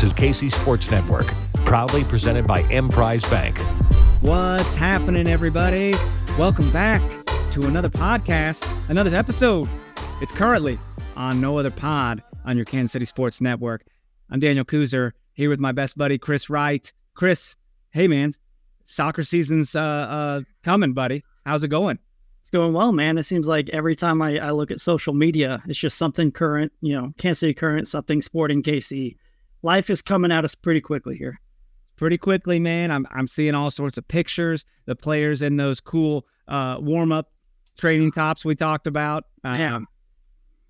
This is KC Sports Network, proudly presented by Emprise Bank. What's happening, everybody? Welcome back to another podcast, another episode. It's currently on No Other Pod on your Kansas City Sports Network. I'm Daniel Kooser, here with my best buddy, Chris Wright. Chris, hey, man, soccer season's coming, buddy. How's it going? It's going well, man. It seems like every time I look at social media, it's just something current, Kansas City Current, something Sporting KC. Life is coming at us pretty quickly here. Pretty quickly, man. I'm seeing all sorts of pictures, the players in those cool warm-up training tops we talked about. It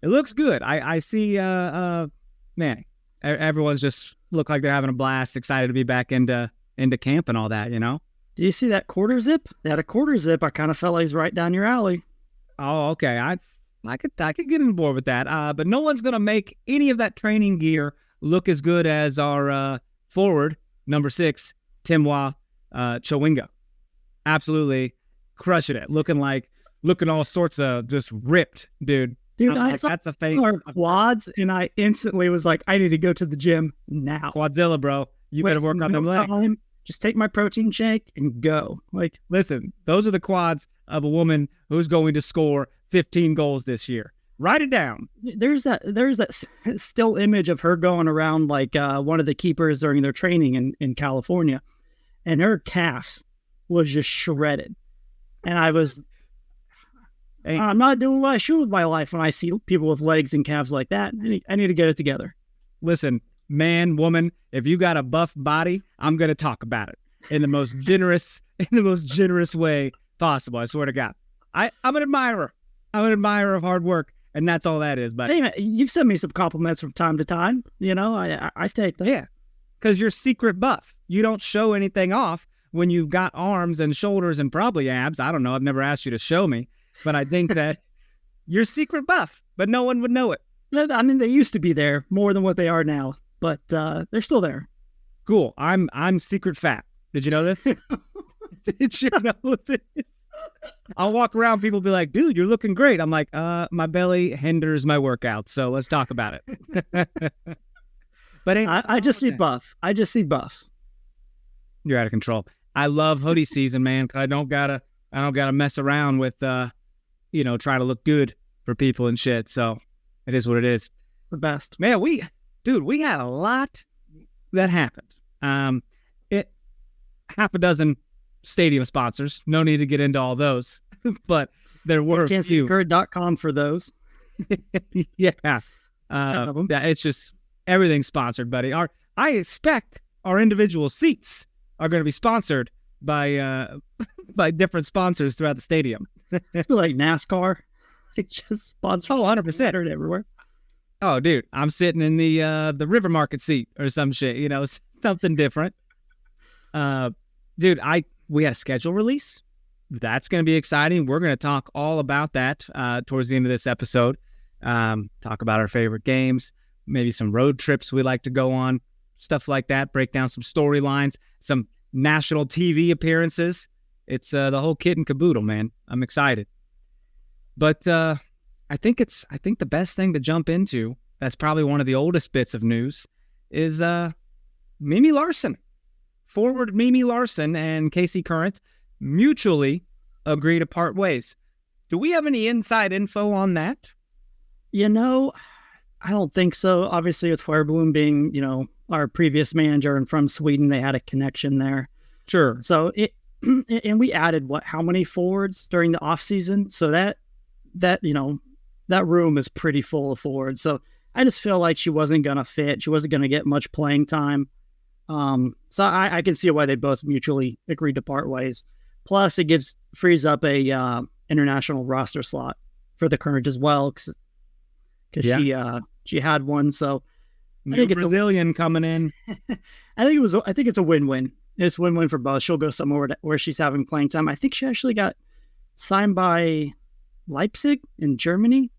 looks good. I see, man, everyone's just look like they're having a blast, excited to be back into camp and all that, Did you see that quarter zip? They had a quarter zip. I kind of felt like he's right down your alley. Oh, okay. I could get on board with that. But no one's going to make any of that training gear look as good as our forward, number 6, Timwa Chawinga. Absolutely crushing it. Looking all sorts of just ripped, dude. Dude, I saw that's a face. Our quads, and I instantly was like, I need to go to the gym now. Quadzilla, bro. You better work on them legs. Time. Just take my protein shake and go. Listen, those are the quads of a woman who's going to score 15 goals this year. Write it down. There's that still image of her going around like one of the keepers during their training in California, and her calf was just shredded. And I'm not doing what I should with my life when I see people with legs and calves like that. I need to get it together. Listen, man, woman, if you got a buff body, I'm going to talk about it in the most generous way possible. I swear to God. I'm an admirer. I'm an admirer of hard work, and that's all that is. But hey, man, you've sent me some compliments from time to time. I take that. Yeah, because you're secret buff. You don't show anything off when you've got arms and shoulders and probably abs. I don't know. I've never asked you to show me, but I think that you're secret buff, but no one would know it. I mean, they used to be there more than what they are now. But they're still there. Cool. I'm secret fat. Did you know this? Did you know this? I'll walk around. People be like, "Dude, you're looking great." I'm like, my belly hinders my workout, so let's talk about it. But I just see buff. I just see buff. You're out of control. I love hoodie season, man. Cause I don't gotta mess around with trying to look good for people and shit. So it is what it is. The best, man. We had a lot that happened. Half a dozen stadium sponsors. No need to get into all those, but there were KansasCityCurrent.com for those. Yeah. It's just everything sponsored, buddy. I expect our individual seats are going to be sponsored by different sponsors throughout the stadium. It's like NASCAR. It just sponsors 100% everywhere. Oh, dude, I'm sitting in the River Market seat or some shit, something different. Dude, we had a schedule release. That's going to be exciting. We're going to talk all about that towards the end of this episode. Talk about our favorite games, maybe some road trips we like to go on, stuff like that. Break down some storylines, some national TV appearances. It's the whole kit and caboodle, man. I'm excited. But I think the best thing to jump into, that's probably one of the oldest bits of news, is Mimi Larson. Forward Mimi Larson and KC Current mutually agree to part ways. Do we have any inside info on that? I don't think so. Obviously, with Feuerbloom being, our previous manager and from Sweden, they had a connection there. Sure. So and we added how many forwards during the off season? So that room is pretty full of forwards. So I just feel like she wasn't going to fit. She wasn't going to get much playing time. So I can see why they both mutually agreed to part ways. Plus, it frees up a international roster slot for the Current as well, because she had one. So I think it's Brazilian coming in. I think it's a win-win. It's win-win for both. She'll go somewhere where she's having playing time. I think she actually got signed by Leipzig in Germany.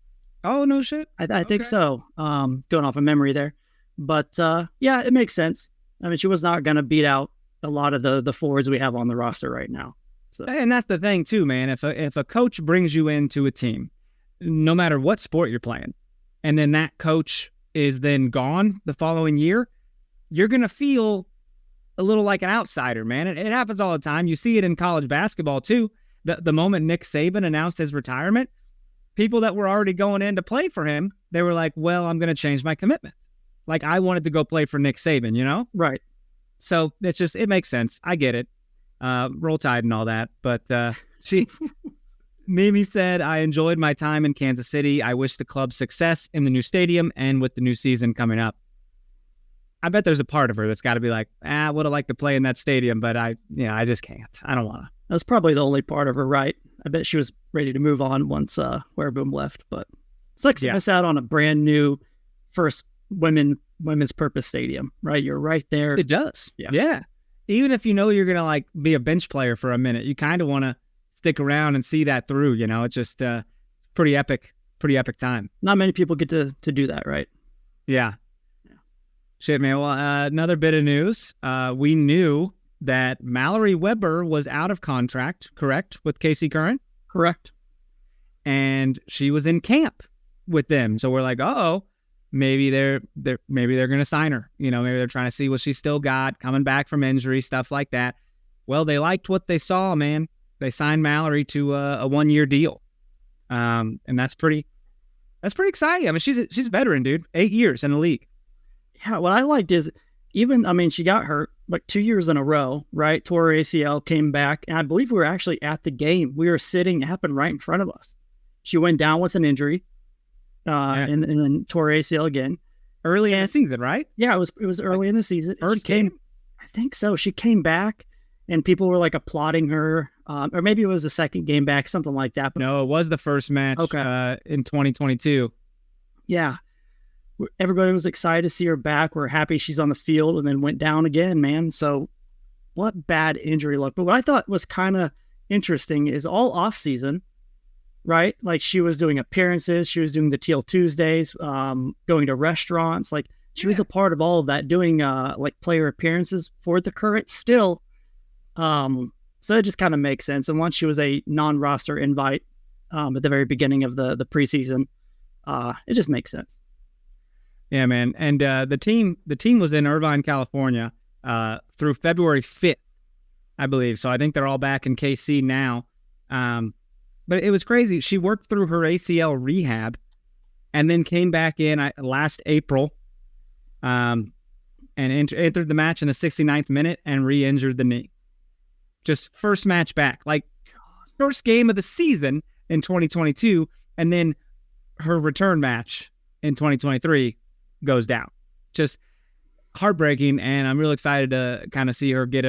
Oh, no shit. I think so. Going off of memory there. But yeah, it makes sense. I mean, she was not going to beat out a lot of the forwards we have on the roster right now. So. And that's the thing too, man. If a coach brings you into a team, no matter what sport you're playing, and then that coach is then gone the following year, you're going to feel a little like an outsider, man. It happens all the time. You see it in college basketball, too. The moment Nick Saban announced his retirement, people that were already going in to play for him, they were like, well, I'm going to change my commitment. Like, I wanted to go play for Nick Saban, you know? Right. So it makes sense. I get it. Roll Tide and all that. But Mimi said, I enjoyed my time in Kansas City. I wish the club success in the new stadium and with the new season coming up. I bet there's a part of her that's got to be like, I would have liked to play in that stadium, but I just can't. I don't want to. That's probably the only part of her, right? I bet she was ready to move on once Wearboom left, but it's like miss out on a brand new first women's purpose stadium, right? You're right there. It does. Yeah. Even if you know you're going to like be a bench player for a minute, you kind of want to stick around and see that through, you know? It's just pretty epic time. Not many people get to do that, right? Yeah. Shit, man. Well, another bit of news. We knew that Mallory Weber was out of contract, correct, with KC Current? Correct. And she was in camp with them. So we're like, maybe they're going to sign her. You know, maybe they're trying to see what she's still got, coming back from injury, stuff like that. Well, they liked what they saw, man. They signed Mallory to a 1-year deal. And that's pretty exciting. I mean, she's a veteran, dude. 8 years in the league. Yeah, what I liked is she got hurt like 2 years in a row, right? Tore her ACL, came back, and I believe we were actually at the game. We were sitting, it happened right in front of us. She went down with an injury, and then tore her ACL again. Early in the season, right? Yeah, it was early in the season. First game? I think so. She came back, and people were like applauding her, or maybe it was the second game back, something like that. But no, it was the first match in 2022. Yeah. Everybody was excited to see her back. We're happy she's on the field, and then went down again, man. So what bad injury luck. But what I thought was kind of interesting is all off season, right? Like she was doing appearances. She was doing the Teal Tuesdays, going to restaurants. Like she was a part of all of that, doing like player appearances for the Current still. So it just kind of makes sense. And once she was a non-roster invite at the very beginning of the preseason, it just makes sense. Yeah, man. And the team was in Irvine, California through February 5th, I believe. So I think they're all back in KC now. But it was crazy. She worked through her ACL rehab and then came back in last April and entered the match in the 69th minute and re-injured the knee. Just first match back. Like first game of the season in 2022, and then her return match in 2023 goes down. Just heartbreaking, and I'm real excited to kind of see her get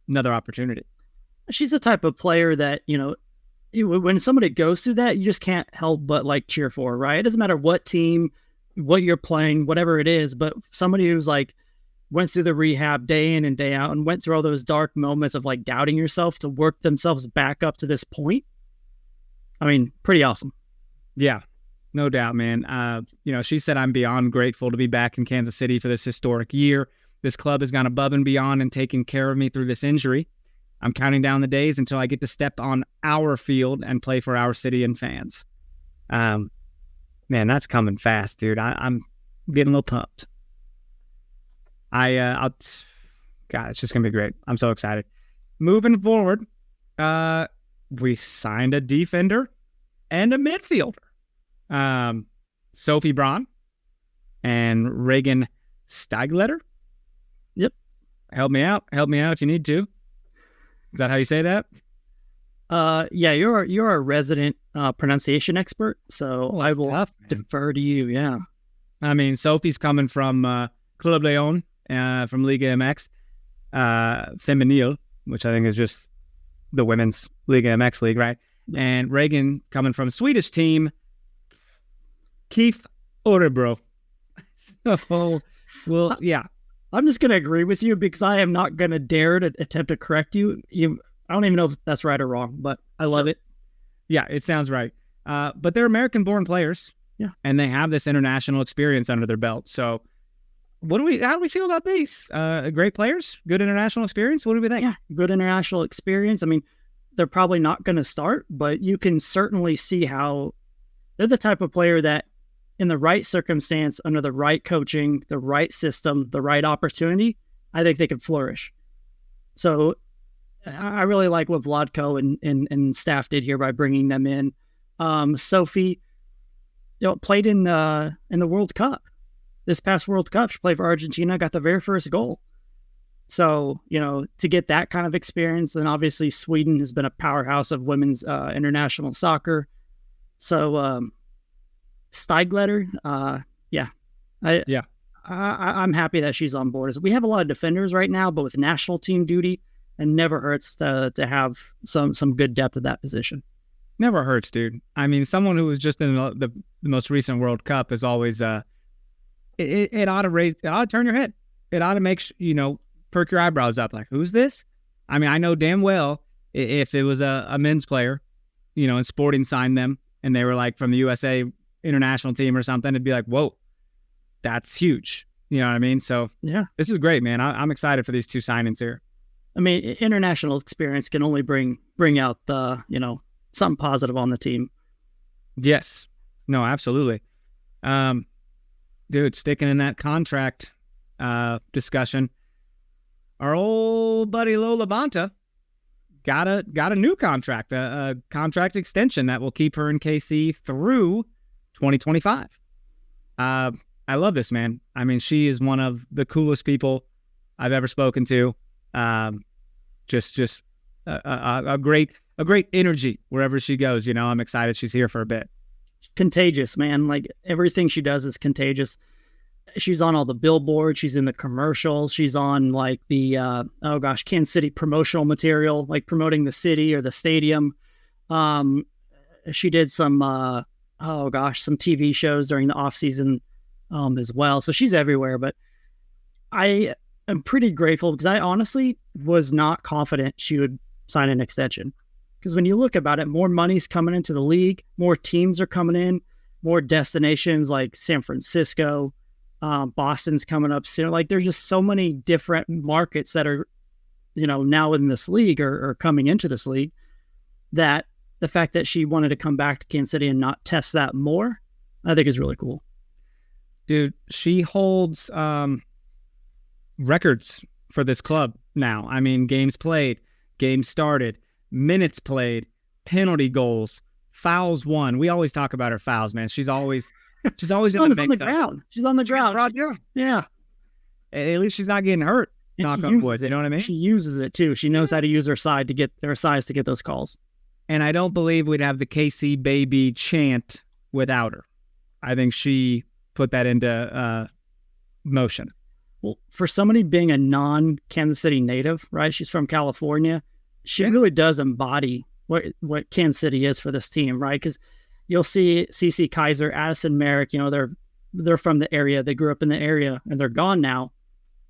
another opportunity. She's the type of player that, you know, when somebody goes through that, you just can't help but like cheer for her, right? It doesn't matter what team, what you're playing, whatever it is, but somebody who's like went through the rehab day in and day out and went through all those dark moments of like doubting yourself to work themselves back up to this point. I mean, pretty awesome. Yeah. No doubt, man. You know, she said, I'm beyond grateful to be back in Kansas City for this historic year. This club has gone above and beyond and taken care of me through this injury. I'm counting down the days until I get to step on our field and play for our city and fans. Man, that's coming fast, dude. I'm getting a little pumped. God, it's just going to be great. I'm so excited. Moving forward, we signed a defender and a midfielder. Sophie Braun and Reagan Steigletter. Yep. Help me out. You need to. Is that how you say that? Yeah, you're a resident pronunciation expert, so I will defer to you. Yeah. I mean, Sophie's coming from Club Leon, from Liga MX, Femenil, which I think is just the women's Liga MX league, right? And Reagan coming from Swedish team Keith Orebro. So, well, yeah. I'm just going to agree with you because I am not going to dare to attempt to correct you. I don't even know if that's right or wrong, but I love it. Yeah, it sounds right. But they're American-born players. Yeah. And they have this international experience under their belt. So how do we feel about these? Great players? Good international experience? What do we think? Yeah, good international experience. I mean, they're probably not going to start, but you can certainly see how they're the type of player that in the right circumstance, under the right coaching, the right system, the right opportunity, I think they could flourish. So I really like what Vladko and staff did here by bringing them in. Sophie, played in the World Cup. This past World Cup, she played for Argentina, got the very first goal. So, to get that kind of experience, then obviously Sweden has been a powerhouse of women's international soccer. So, Steigletter, I'm happy that she's on board. We have a lot of defenders right now, but with national team duty, it never hurts to have some good depth at that position. Never hurts, dude. I mean, someone who was just in the most recent World Cup is always it ought to turn your head. It ought to make perk your eyebrows up. Like, who's this? I mean, I know damn well if it was a men's player, and Sporting signed them and they were like from the USA international team or something, it'd be like, whoa, that's huge. You know what I mean? So yeah, this is great, man. I'm excited for these two signings here. I mean, international experience can only bring out the, something positive on the team. Yes. No, absolutely. Dude, sticking in that contract discussion, our old buddy Lola Bonta got a new contract, a contract extension that will keep her in KC through 2025. I love this, man. I mean, she is one of the coolest people I've ever spoken to. Just a great energy wherever she goes. I'm excited she's here for a bit. Contagious, man. Like, everything she does is contagious. She's on all the billboards. She's in the commercials. She's on like the Kansas City promotional material, like promoting the city or the stadium. She did some some TV shows during the off season as well. So she's everywhere. But I am pretty grateful because I honestly was not confident she would sign an extension. Because when you look about it, more money's coming into the league, more teams are coming in, more destinations like San Francisco, Boston's coming up soon. Like, there's just so many different markets that are, now in this league or coming into this league, that the fact that she wanted to come back to Kansas City and not test that more, I think is really cool. Dude, she holds records for this club now. I mean, games played, games started, minutes played, penalty goals, fouls won. We always talk about her fouls, man. She's always on the ground. She's on the ground. Yeah. At least she's not getting hurt. Knock on wood. You know what I mean? She uses it too. She knows how to use her size to get those calls. And I don't believe we'd have the KC baby chant without her. I think she put that into motion. Well, for somebody being a non-Kansas City native, right? She's from California. She really does embody what Kansas City is for this team, right? Because you'll see CeCe Kaiser, Addison Merrick, they're from the area. They grew up in the area and they're gone now,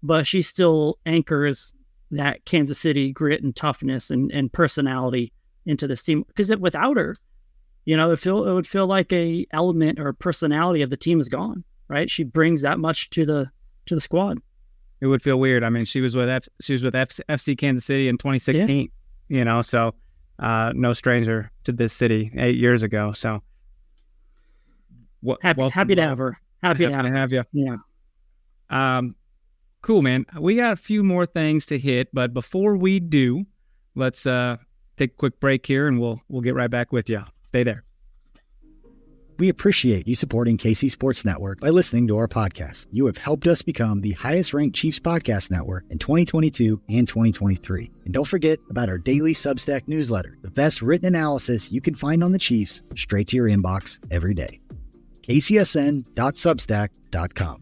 but she still anchors that Kansas City grit and toughness and personality into this team. Because without her, it would feel like a element or personality of the team is gone, right? She brings that much to the squad. It would feel weird. I mean, she was with FC Kansas City in 2016, so no stranger to this city 8 years ago. So happy to have her. Happy to have you. Yeah. Cool, man. We got a few more things to hit, but before we do, let's take a quick break here and we'll get right back with you. Stay there. We appreciate you supporting KC Sports Network by listening to our podcast. You have helped us become the highest-ranked Chiefs podcast network in 2022 and 2023. And don't forget about our daily Substack newsletter, the best written analysis you can find on the Chiefs straight to your inbox every day. kcsn.substack.com.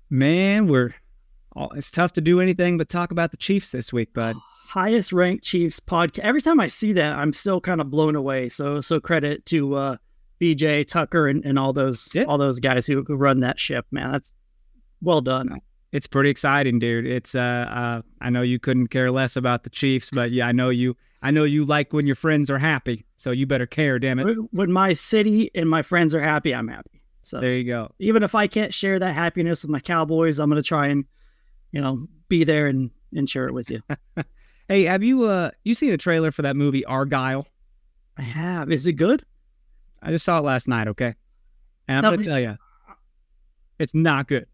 Man, it's tough to do anything but talk about the Chiefs this week, bud. Highest ranked Chiefs podcast. Every time I see that, I'm still kind of blown away. So credit to BJ Tucker and all those guys who run that ship, man. That's well done. It's pretty exciting, dude. It's I know you couldn't care less about the Chiefs, but yeah, I know you like when your friends are happy. So you better care, damn it. When my city and my friends are happy, I'm happy. So there you go. Even if I can't share that happiness with my Cowboys, I'm going to try and, be there and share it with you. Hey, have you seen the trailer for that movie Argyle? I have. Is it good? I just saw it last night, okay? And I'm going to tell you, it's not good.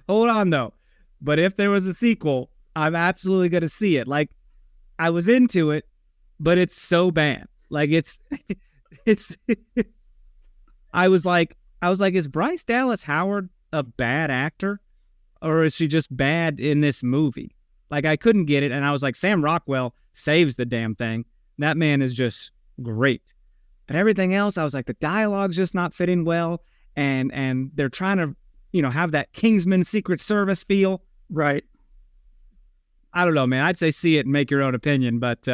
Hold on, though. But if there was a sequel, I'm absolutely going to see it. Like, I was into it, but it's so bad. Like, it's I was like, is Bryce Dallas Howard a bad actor? Or is she just bad in this movie? Like, I couldn't get it. And I was like, Sam Rockwell saves the damn thing. That man is just great. But everything else, I was like, the dialogue's just not fitting well. And they're trying to, have that Kingsman Secret Service feel. Right. I don't know, man. I'd say see it and make your own opinion. But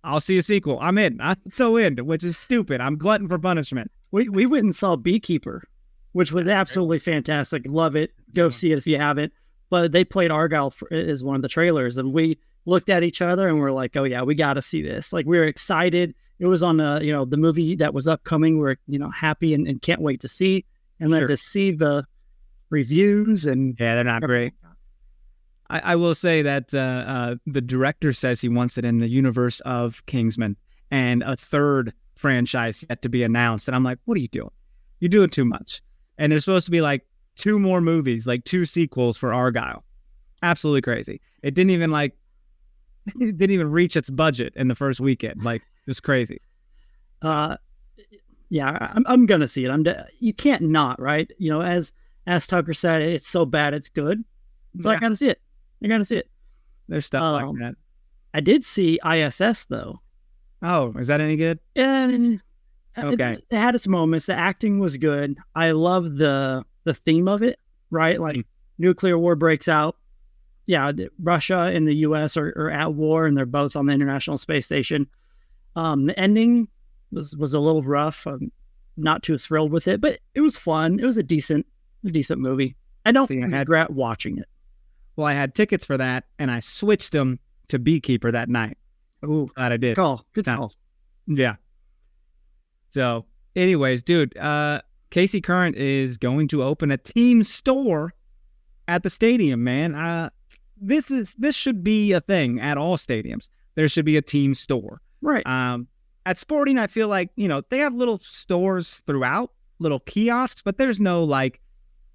I'll see a sequel. I'm in. I'm so in, which is stupid. I'm glutton for punishment. We went and saw Beekeeper, which was absolutely fantastic. Love it. Go see it if you haven't. But they played Argyle as one of the trailers, and we looked at each other and we're like, oh yeah, we got to see this. Like, we were excited. It was on the movie that was upcoming. We're happy and can't wait to see. And then to see the reviews and they're not great. I will say that the director says he wants it in the universe of Kingsman and a third franchise yet to be announced. And I'm like, what are you doing? You're doing too much. And there's supposed to be like 2 more movies, like 2 sequels for Argyle. Absolutely crazy. It didn't even reach its budget in the first weekend. Like, it was crazy. Yeah, I'm gonna see it. You can't not, right? As Tucker said, it's so bad it's good. So I gotta see it. There's stuff like that. I did see ISS though. Oh, is that any good? And okay, it had its moments. The acting was good. I love the theme of it. Right, like nuclear war breaks out. Yeah, Russia and the U.S. are at war, and they're both on the International Space Station. The ending was a little rough. I'm not too thrilled with it, but it was fun. It was a decent movie. I don't regret watching it. Well, I had tickets for that, and I switched them to Beekeeper that night. Ooh, glad I did. Good call. Yeah. So, anyways, dude, Casey Current is going to open a team store at the stadium, man. This should be a thing at all stadiums. There should be a team store. Right. At Sporting, I feel like, they have little stores throughout, little kiosks, but there's no like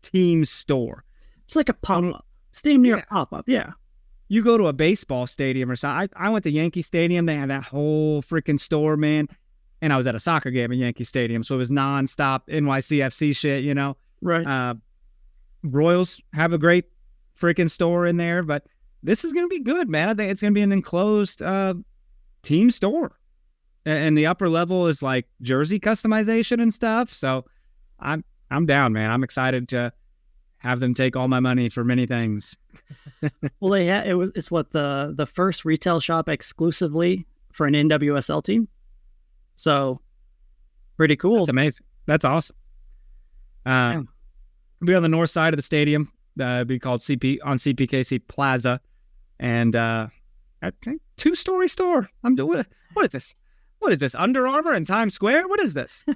team store. It's like a pop-up. Stadium near a pop-up, yeah. You go to a baseball stadium or something. I went to Yankee Stadium. They had that whole freaking store, man. And I was at a soccer game at Yankee Stadium, so it was nonstop NYCFC shit, Right. Royals have a great freaking store in there, but this is going to be good, man. I think it's going to be an enclosed team store. And the upper level is like jersey customization and stuff. So I'm down, man. I'm excited to have them take all my money for many things. Well, it's what the first retail shop exclusively for an NWSL team. So pretty cool. That's amazing. That's awesome. It'll be on the north side of the stadium. It'll be called CPKC Plaza, and 2-story store. I'm doing. What is this? What is this? Under Armour in Times Square? What is this?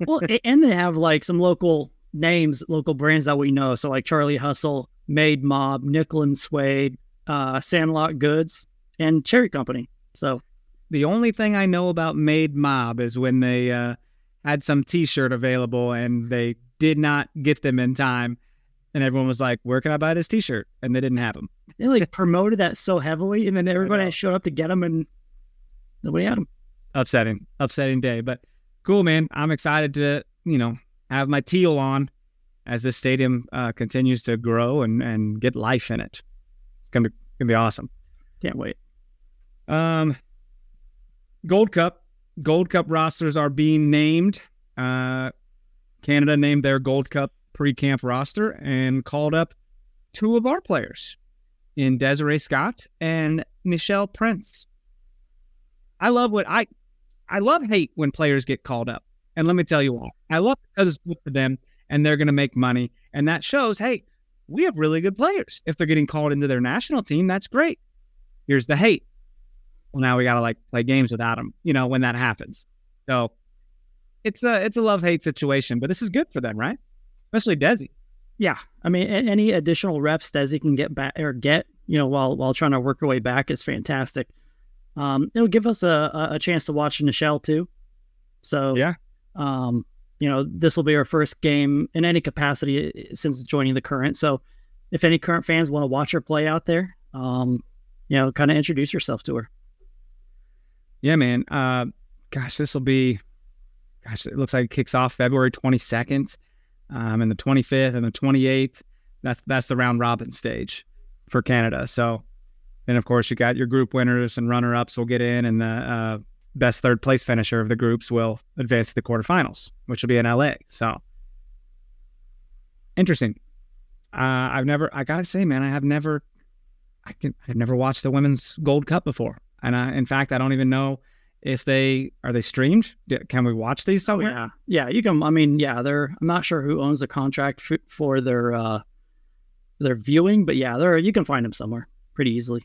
Well, and they have like some local names, local brands that we know. So like Charlie Hustle, Made Mob, Nickel and Suede, Sandlot Goods, and Cherry Company. So the only thing I know about Made Mob is when they had some T-shirt available and they did not get them in time, and everyone was like, "Where can I buy this T-shirt?" And they didn't have them. They like promoted that so heavily, and then everybody showed up to get them, and nobody had them. Upsetting day, but cool, man. I'm excited to have my teal on as this stadium continues to grow and get life in it. It's gonna be awesome. Can't wait. Gold Cup rosters are being named. Canada named their Gold Cup pre-camp roster and called up 2 of our players in Desiree Scott and Nichelle Prince. I love hate when players get called up. And let me tell you why. I love it because it's good for them and they're going to make money. And that shows, hey, we have really good players. If they're getting called into their national team, that's great. Here's the hate. Well, now we got to play games without them, when that happens. So it's a love-hate situation, but this is good for them, right? Especially Desi. Yeah. I mean, any additional reps Desi can get back while trying to work her way back is fantastic. It'll give us a chance to watch Nichelle too. So, Yeah. This will be our first game in any capacity since joining the Current. So if any Current fans want to watch her play out there, kind of introduce yourself to her. Yeah, man. This will be, it looks like it kicks off February 22nd, and the 25th and the 28th. That's the round robin stage for Canada. So, and of course, you got your group winners and runner-ups will get in, and the best third place finisher of the groups will advance to the quarterfinals, which will be in LA. So, interesting. I gotta say, man, I've never watched the Women's Gold Cup before. And in fact, I don't even know if are they streamed? Can we watch these somewhere? Yeah, you can. I mean, I'm not sure who owns the contract for their viewing, but you can find them somewhere pretty easily.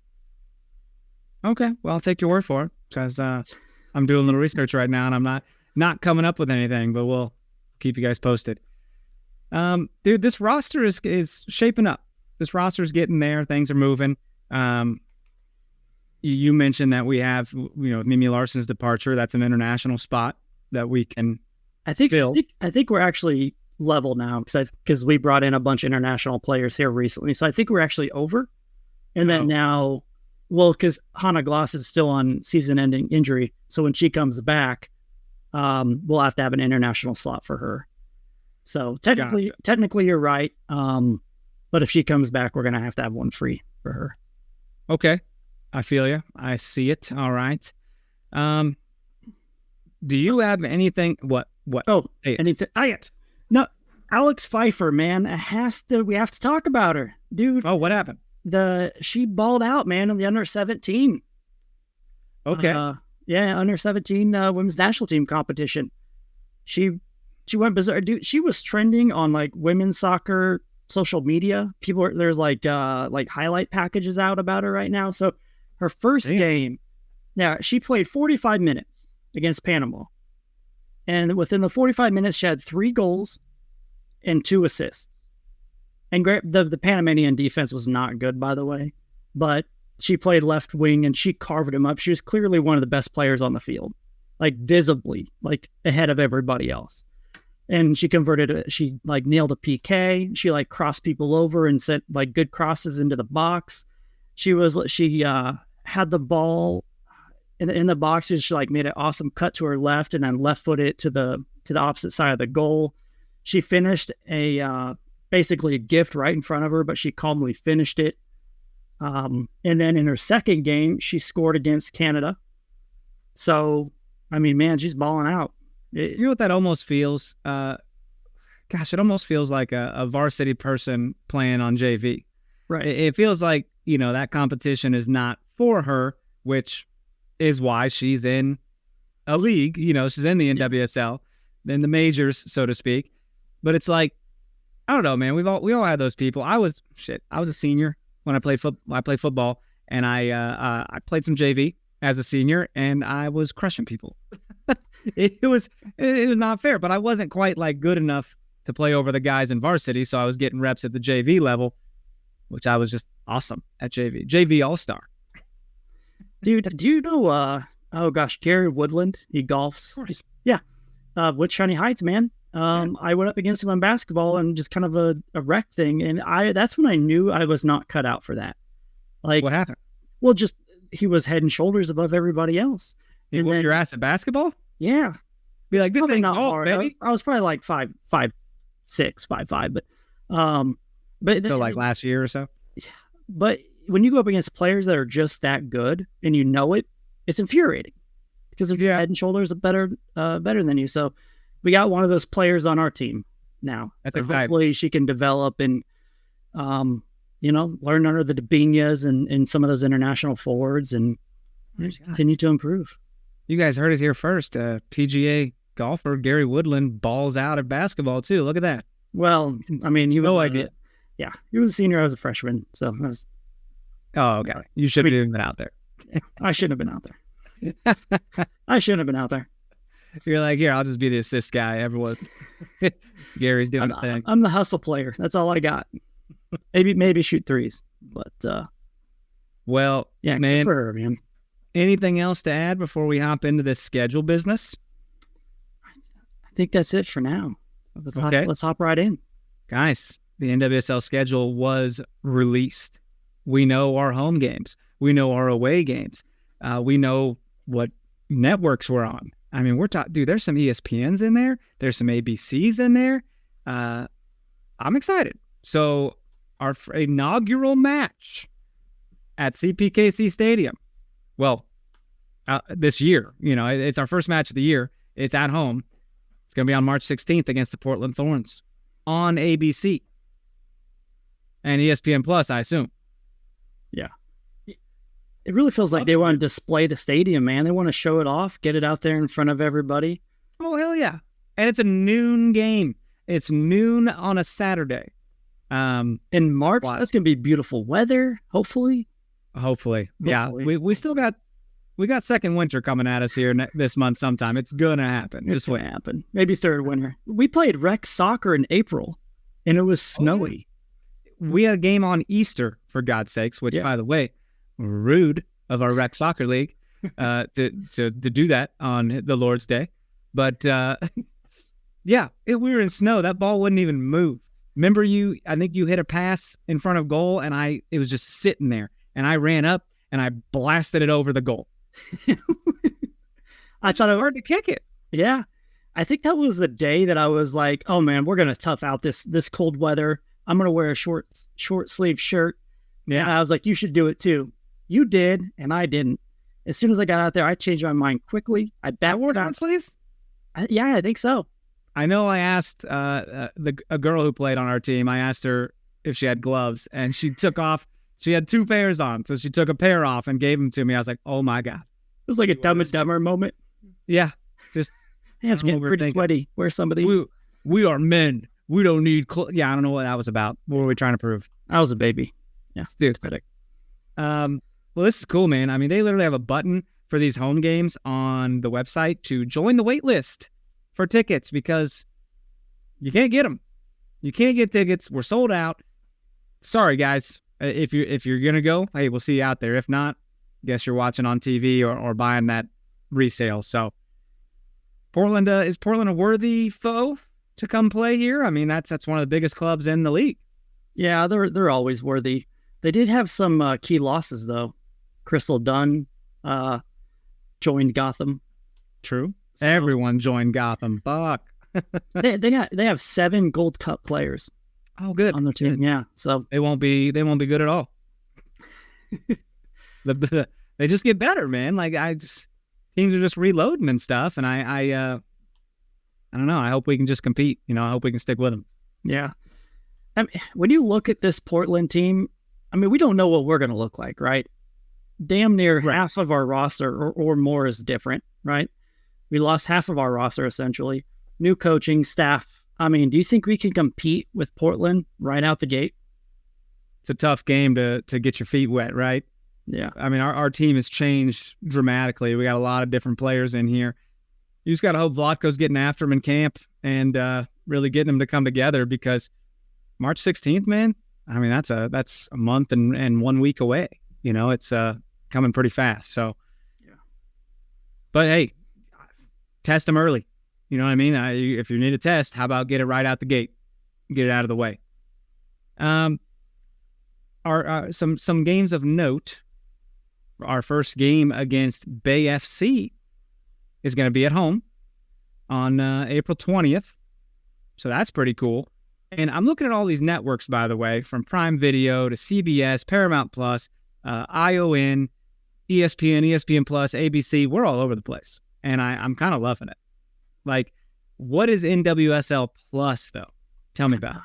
Okay, well, I'll take your word for it because I'm doing a little research right now and I'm not coming up with anything, but we'll keep you guys posted. Dude, this roster is shaping up. This roster is getting there. Things are moving. You mentioned that we have, Mimi Larson's departure. That's an international spot that we can fill. I think we're actually level now because we brought in a bunch of international players here recently. So I think we're actually over. And then now, because Hannah Gloss is still on season-ending injury. So when she comes back, we'll have to have an international slot for her. So technically you're right. But if she comes back, we're going to have one free for her. Okay. I feel you. I see it. All right. Do you have anything? What? Oh, anything? No, Alex Pfeiffer, man. We have to talk about her, dude. Oh, what happened? She balled out, man, in the under 17. Okay. Under 17 women's national team competition. She went berserk, dude. She was trending on women's soccer social media. There's highlight packages out about her right now. So her first game, she played 45 minutes against Panama. And within the 45 minutes, she had 3 goals and 2 assists. And the Panamanian defense was not good, by the way. But she played left wing and she carved him up. She was clearly one of the best players on the field. Visibly, ahead of everybody else. And she nailed a PK. She crossed people over and sent good crosses into the box. She had the ball in the box. She made an awesome cut to her left and then left foot it to the opposite side of the goal. She finished basically a gift right in front of her, but she calmly finished it. And then in her second game, she scored against Canada. So, I mean, man, she's balling out. You know what that almost feels? It almost feels like a varsity person playing on JV. Right. It feels like, that competition is not for her, which is why she's in a league. She's in the NWSL, in the majors, so to speak. But it's I don't know, man. We all had those people. I was a senior when I played football, and I played some JV as a senior, and I was crushing people. It was not fair, but I wasn't quite good enough to play over the guys in varsity, so I was getting reps at the JV level, which I was just awesome at JV All-Star. Dude, do you know? Gary Woodland, he golfs. Yeah, with Shiny Heights, man. I went up against him on basketball and just kind of a rec thing, and that's when I knew I was not cut out for that. What happened? Well, just he was head and shoulders above everybody else. He whooped your ass at basketball? Yeah. Be like, this probably ain't not golf, hard. baby. I was probably 5'6", 5'5", but So last year or so? But when you go up against players that are just that good and you know it, it's infuriating because they're head and shoulders better than you. So we got one of those players on our team now. That's so exciting. Hopefully she can develop and, learn under the Dabinas and some of those international forwards and continue to improve. You guys heard it here first. PGA golfer Gary Woodland balls out at basketball too. Look at that. Well, I mean, he was no idea. Yeah, he was a senior. I was a freshman, so I was. Oh, okay. You should have been out there. I shouldn't have been out there. I shouldn't have been out there. You're here, I'll just be the assist guy. Everyone, Gary's doing the thing. I'm the hustle player. That's all I got. Maybe shoot threes, but well, yeah, man. good for her, man. Anything else to add before we hop into this schedule business? think that's it for now. Let's hop right in. Guys, the NWSL schedule was released. We know our home games. We know our away games. We know what networks we're on. I mean, dude, there's some ESPNs in there. There's some ABCs in there. I'm excited. So our inaugural match at CPKC Stadium. Well, this year, it's our first match of the year. It's at home. It's going to be on March 16th against the Portland Thorns on ABC and ESPN Plus, I assume. Yeah. It really feels like they want to display the stadium, man. They want to show it off, get it out there in front of everybody. Oh, hell yeah. And it's a noon game. It's noon on a Saturday. In March, that's going to be beautiful weather, hopefully. Yeah. We still got second winter coming at us here this month sometime. It's going to happen. It's going to happen. Maybe third winter. We played rec soccer in April, and it was snowy. We had a game on Easter, for God's sakes, which, by the way, rude of our rec soccer league to do that on the Lord's Day. But, we were in snow. That ball wouldn't even move. Remember I think you hit a pass in front of goal, and it was just sitting there. And I ran up, and I blasted it over the goal. I thought it was hard to kick it. Yeah. I think that was the day that I was like, oh, man, we're going to tough out this cold weather. I'm going to wear a short sleeve shirt. Yeah. And I was like, you should do it too. You did, and I didn't. As soon as I got out there, I changed my mind quickly. I wore short sleeves? Yeah, I think so. I know I asked a girl who played on our team, I asked her if she had gloves, and she took off. She had 2 pairs on, so she took a pair off and gave them to me. I was like, oh, my God. It was like a Dumb and Dumber moment. Yeah. Just hands getting pretty sweaty. Wear some of these. We are men. We don't need clothes. Yeah, I don't know what that was about. What were we trying to prove? I was a baby. Yeah. Dude. Well, this is cool, man. I mean, they literally have a button for these home games on the website to join the wait list for tickets because you can't get them. You can't get tickets. We're sold out. Sorry, guys. If you're going to go, hey, we'll see you out there. If not, guess you're watching on TV or buying that resale. So Portland, is Portland a worthy foe to come play here? I mean, that's one of the biggest clubs in the league. Yeah, they're always worthy. They did have some key losses, though. Crystal Dunn joined Gotham. True. So, everyone joined Gotham. Buck. they have 7 Gold Cup players. Oh, good. On their team, yeah. So they won't be good at all. They just get better, man. Like teams are just reloading and stuff, and I don't know. I hope we can just compete. I hope we can stick with them. Yeah. I mean, when you look at this Portland team, I mean, we don't know what we're going to look like, right? Damn near half of our roster or more is different, right? We lost half of our roster essentially. New coaching staff. I mean, do you think we can compete with Portland right out the gate? It's a tough game to get your feet wet, right? Yeah. I mean, our team has changed dramatically. We got a lot of different players in here. You just got to hope Vlatko's getting after him in camp and really getting them to come together because March 16th, man, I mean, that's a month and 1 week away. It's coming pretty fast. So, yeah. But hey, test them early. You know what I mean? If you need a test, how about get it right out the gate, get it out of the way. Some games of note. Our first game against Bay FC is going to be at home on April 20th. So that's pretty cool. And I'm looking at all these networks, by the way, from Prime Video to CBS, Paramount Plus, ION, ESPN, ESPN Plus, ABC. We're all over the place. And I'm kind of loving it. Like, what is NWSL Plus, though? Tell me about it.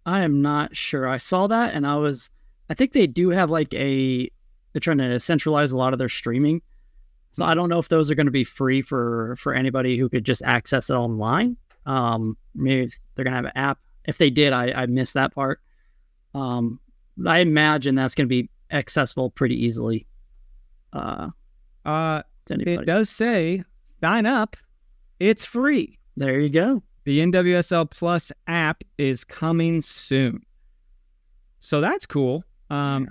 I am not sure. I saw that, and I think they do have they're trying to centralize a lot of their streaming. So I don't know if those are going to be free for anybody who could just access it online. Maybe they're going to have an app. If they did, I missed that part. I imagine that's going to be accessible pretty easily. To anybody. It does say sign up. It's free. There you go. The NWSL Plus app is coming soon. So that's cool. I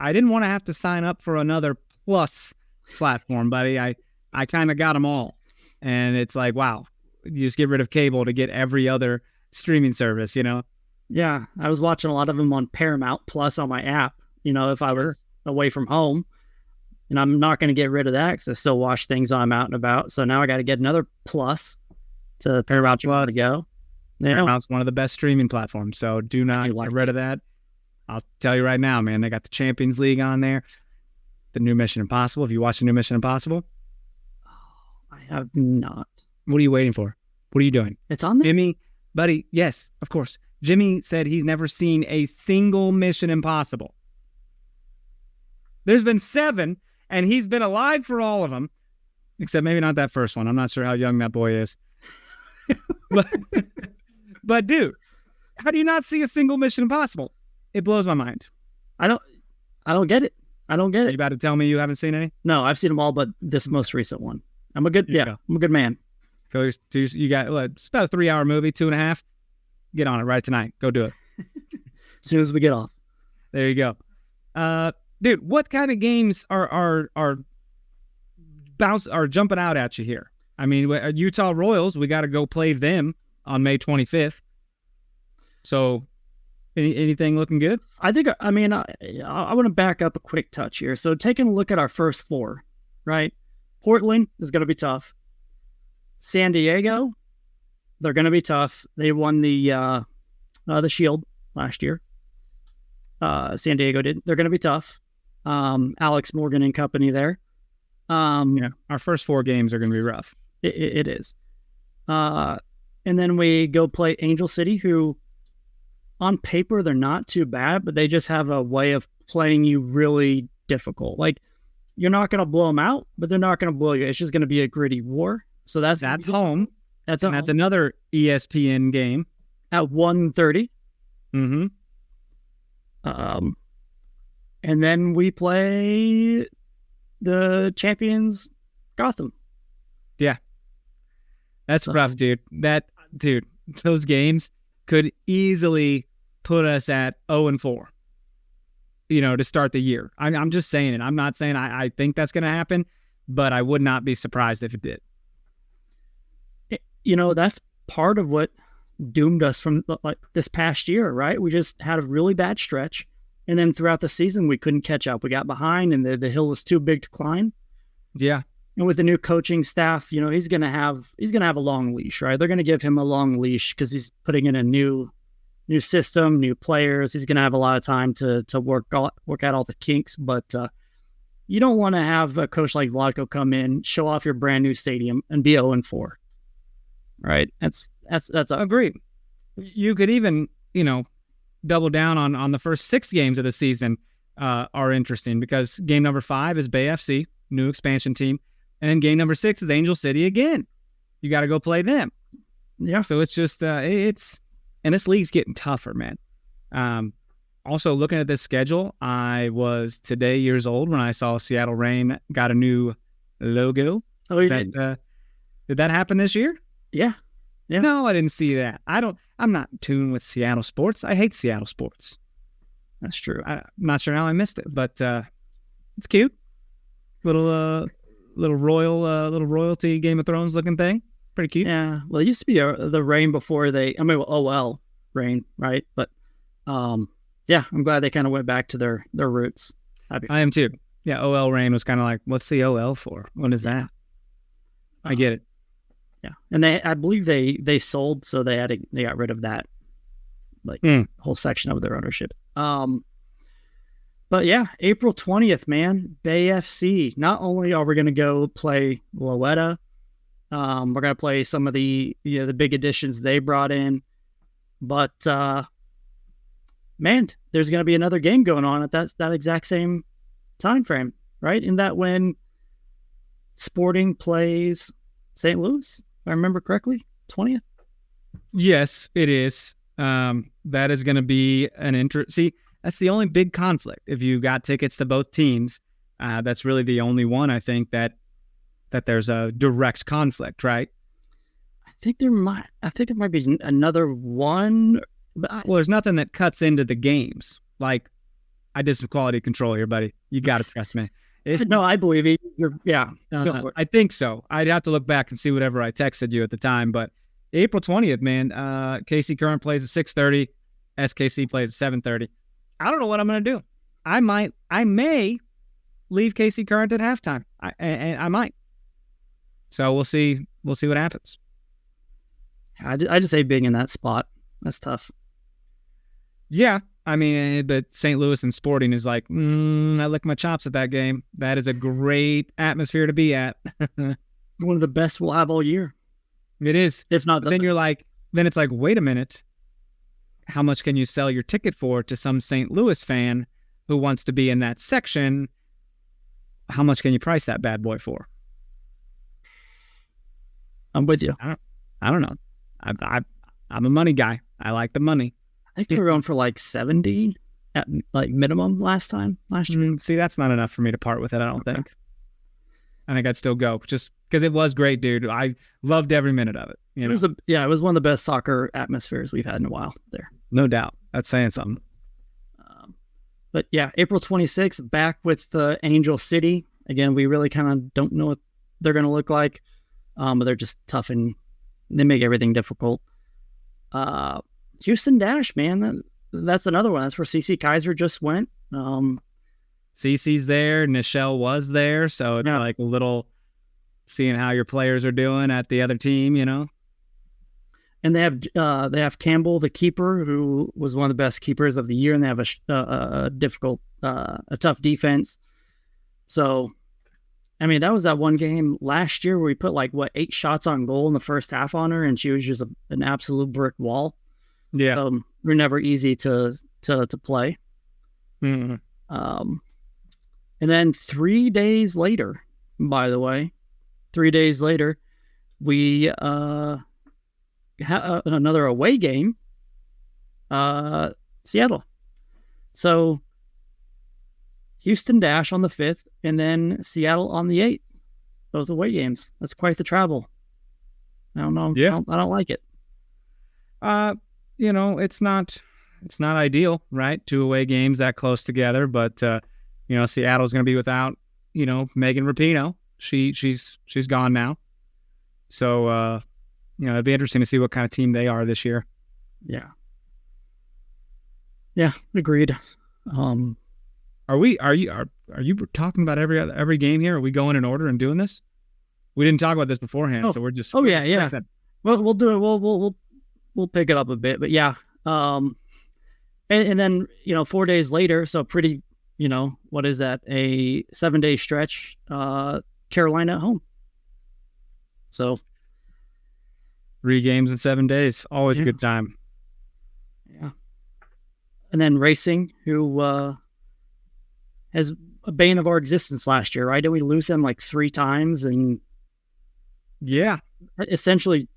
didn't want to have to sign up for another Plus platform, buddy. I kind of got them all. And it's like, wow, you just get rid of cable to get every other streaming service, you know? Yeah, I was watching a lot of them on Paramount Plus on my app, if I were away from home. And I'm not going to get rid of that because I still watch things when I'm out and about. So now I got to get another plus to Paramount Plus to go. Paramount's one of the best streaming platforms, so do not get rid of that. I'll tell you right now, man, they got the Champions League on there, the new Mission Impossible. Have you watched the new Mission Impossible? I have not. What are you waiting for? What are you doing? It's on there? Jimmy, buddy, yes, of course. Jimmy said he's never seen a single Mission Impossible. There's been 7, and he's been alive for all of them, except maybe not that first one. I'm not sure how young that boy is. But dude, how do you not see a single Mission Impossible? It blows my mind. I don't get it. I don't get Are it. you about to tell me you haven't seen any? No, I've seen them all, but this most recent one. I'm a good man. So you got, it's about a 3-hour movie, 2.5. Get on it right tonight. Go do it. As soon as we get off. There you go. Dude, what kind of games are jumping out at you here? I mean, Utah Royals, we got to go play them on May 25th. So, anything looking good? I want to back up a quick touch here. So, taking a look at our first 4, right? Portland is going to be tough. San Diego, they're going to be tough. They won the Shield last year. San Diego did. They're going to be tough. Alex Morgan and company there. Our first 4 games are going to be rough. It is. And then we go play Angel City, who on paper, they're not too bad, but they just have a way of playing you really difficult. Like, you're not going to blow them out, but they're not going to blow you. It's just going to be a gritty war. So that's home. That's another ESPN game at 1:30. Mm-hmm. And then we play the champions, Gotham. Yeah. That's rough, dude. Those games could easily put us at 0-4, to start the year. I'm just saying it. I'm not saying I think that's going to happen, but I would not be surprised if it did. That's part of what doomed us from this past year, right? We just had a really bad stretch. And then throughout the season, we couldn't catch up. We got behind and the hill was too big to climb. Yeah. And with the new coaching staff, he's going to have a long leash, right? They're going to give him a long leash because he's putting in a new system, new players. He's going to have a lot of time to work out all the kinks. But you don't want to have a coach like Vlatko come in, show off your brand new stadium, and be 0-4. Right? That's agreed. You could even, double down on the first 6 games of the season are interesting because game number 5 is Bay FC, new expansion team. And then game number 6 is Angel City again. You got to go play them. Yeah. So it's just, and this league's getting tougher, man. Also, looking at this schedule, I was today years old when I saw Seattle Reign got a new logo. Oh, you did? Did that happen this year? Yeah. Yeah. No, I didn't see that. I'm not in tune with Seattle sports. I hate Seattle sports. That's true. I'm not sure how I missed it, but it's cute. Little royalty Game of Thrones looking thing. Pretty cute. Yeah. Well, it used to be the Reign before OL Reign, right? But yeah, I'm glad they kind of went back to their roots. I am too. Yeah, OL Reign was kind of like, what's the OL for? What is that? I get it. Yeah, and I believe they sold, so they got rid of that, whole section of their ownership. But yeah, April 20th, man, Bay FC. Not only are we going to go play Loetta, we're going to play some of the the big additions they brought in, but man, there's going to be another game going on at that exact same time frame, right? In that when Sporting plays St. Louis, if I remember correctly, 20th. Yes, it is. That is going to be See, that's the only big conflict. If you got tickets to both teams, that's really the only one I think that there's a direct conflict, right? I think there might be another one. But there's nothing that cuts into the games. Like, I did some quality control here, buddy. You got to trust me. No, I believe it. Yeah. Go for it. I think so. I'd have to look back and see whatever I texted you at the time. But April 20th, man, KC Current plays at 6:30. SKC plays at 7:30. I don't know what I'm going to do. I may leave KC Current at halftime. I might. So we'll see. We'll see what happens. I just hate being in that spot. That's tough. Yeah. I mean, the St. Louis and Sporting is like, I lick my chops at that game. That is a great atmosphere to be at. One of the best we'll have all year. It is. If not, then it's like, wait a minute. How much can you sell your ticket for to some St. Louis fan who wants to be in that section? How much can you price that bad boy for? I'm with you. I don't know. I'm a money guy. I like the money. I think we were going for like 70 at like minimum last year. See, that's not enough for me to part with it, I don't think. I think I'd still go just because it was great, dude. I loved every minute of it. You know? It was one of the best soccer atmospheres we've had in a while there. No doubt. That's saying something. But yeah, April 26th, back with the Angel City. Again, we really kind of don't know what they're going to look like, but they're just tough and they make everything difficult. Houston Dash, man, that's another one. That's where CC Kaiser just went. CC's there. Nichelle was there. So it's like a little seeing how your players are doing at the other team, you know? And they have Campbell, the keeper, who was one of the best keepers of the year, and they have a tough defense. So, I mean, that was that one game last year where we put 8 shots on goal in the first half on her, and she was just an absolute brick wall. Yeah, so we're never easy to play. Mm-hmm. And then 3 days later, by the way, we another away game, Seattle. So Houston Dash on the 5th, and then Seattle on the 8th. Those away games. That's quite the travel. I don't know. Yeah. I don't like it. It's not ideal, right? 2 away games that close together, but Seattle's going to be without, Megan Rapinoe. She's gone now. So, it'd be interesting to see what kind of team they are this year. Yeah. Yeah, agreed. Are you talking about every game here? Are we going in order and doing this? We didn't talk about this beforehand, so we're just. Oh yeah. Well, we'll do it. We'll pick it up a bit, but yeah. And then 4 days later, so pretty. What is that? A 7-day stretch. Carolina at home. So. 3 games in 7 days. Always a good time. Yeah. And then Racing, who has a bane of our existence last year, right? Did we lose them 3 times and essentially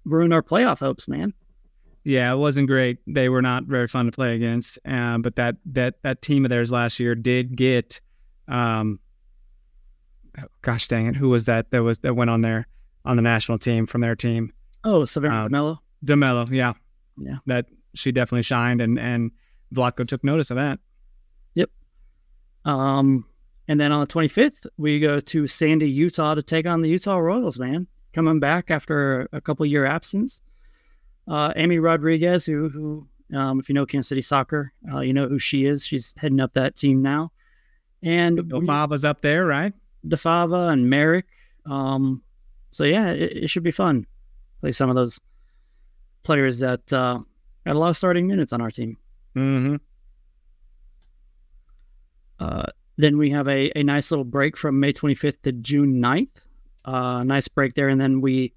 ruined our playoff hopes, man? Yeah, it wasn't great. They were not very fun to play against. But that team of theirs last year did get gosh dang it, who was that went on there on the national team from their team? Oh, Savannah DeMello. DeMello, yeah. Yeah. That she definitely shined, and Vlatko took notice of that. Yep. And then on the 25th, we go to Sandy, Utah to take on the Utah Royals, man. Coming back after a couple-year absence. Amy Rodriguez, who if you know Kansas City soccer, you know who she is. She's heading up that team now. And DeFava's up there, right? DeFava and Merrick. So, yeah, it should be fun. Play some of those players that had a lot of starting minutes on our team. Mm-hmm. Then we have a nice little break from May 25th to June 9th. Nice break there. And then we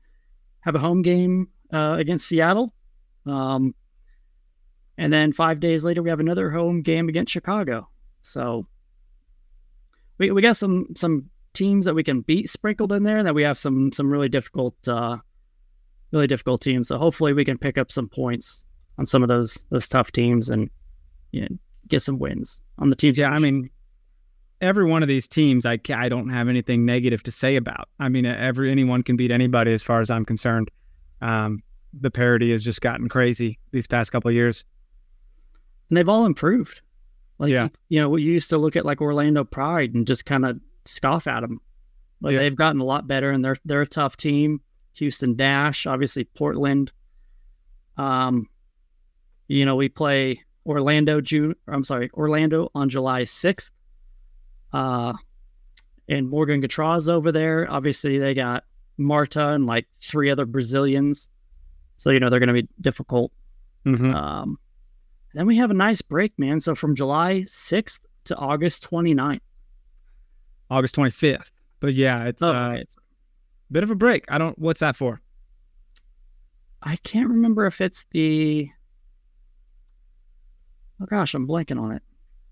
have a home game against Seattle. And then 5 days later, we have another home game against Chicago. So we got some teams that we can beat sprinkled in there, and then we have some really difficult teams. So hopefully we can pick up some points on some of those tough teams and get some wins on the teams. Yeah, I mean, every one of these teams, I don't have anything negative to say about. I mean, anyone can beat anybody as far as I'm concerned. The parity has just gotten crazy these past couple of years. And they've all improved. Like, Yeah. you know, we used to look at like Orlando Pride and just kind of scoff at them. But Yeah. they've gotten a lot better, and they're a tough team. Houston Dash, obviously Portland. You know, we play Orlando on July 6th. And Morgan Gautrat's over there. Obviously, they got Marta and like 3 other Brazilians. So, you know, they're going to be difficult. Mm-hmm. Then we have a nice break, man. So from July 6th to August 29th. August 25th. But yeah, it's a bit of a break. What's that for? I can't remember if it's the... Oh, gosh, I'm blanking on it.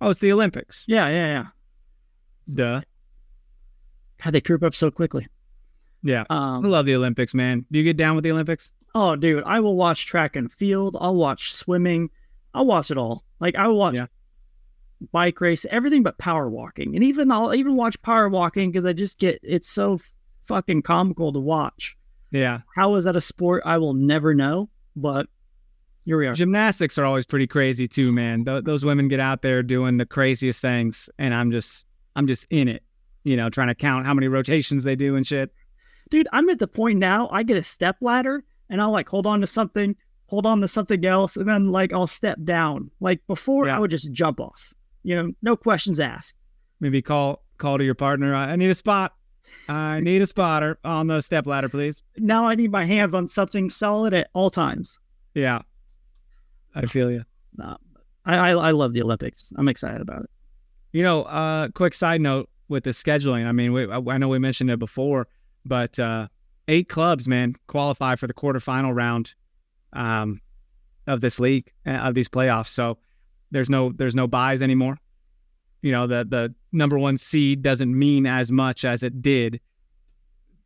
Oh, it's the Olympics. Yeah. Duh. God, they creep up so quickly. Yeah. I love the Olympics, man. Do you get down with the Olympics? Oh, dude, I will watch track and field. I'll watch swimming. I'll watch it all. Like, I will watch bike race, everything but power walking. And I'll even watch power walking because it's so fucking comical to watch. Yeah. How is that a sport? I will never know, but here we are. Gymnastics are always pretty crazy too, man. Those women get out there doing the craziest things, and I'm just in it, you know, trying to count how many rotations they do and shit. Dude, I'm at the point now, I get a step ladder, and I'll like hold on to something else, and then like I'll step down. Like before, I would just jump off. You know, no questions asked. Maybe call to your partner. I need a spot. I need a spotter on the step ladder, please. Now I need my hands on something solid at all times. Yeah, I feel you. I love the Olympics. I'm excited about it. You know, quick side note with the scheduling. I mean, I know we mentioned it before, but 8 clubs, man, qualify for the quarterfinal round of this league, of these playoffs. So there's no buys anymore. You know, the number 1 seed doesn't mean as much as it did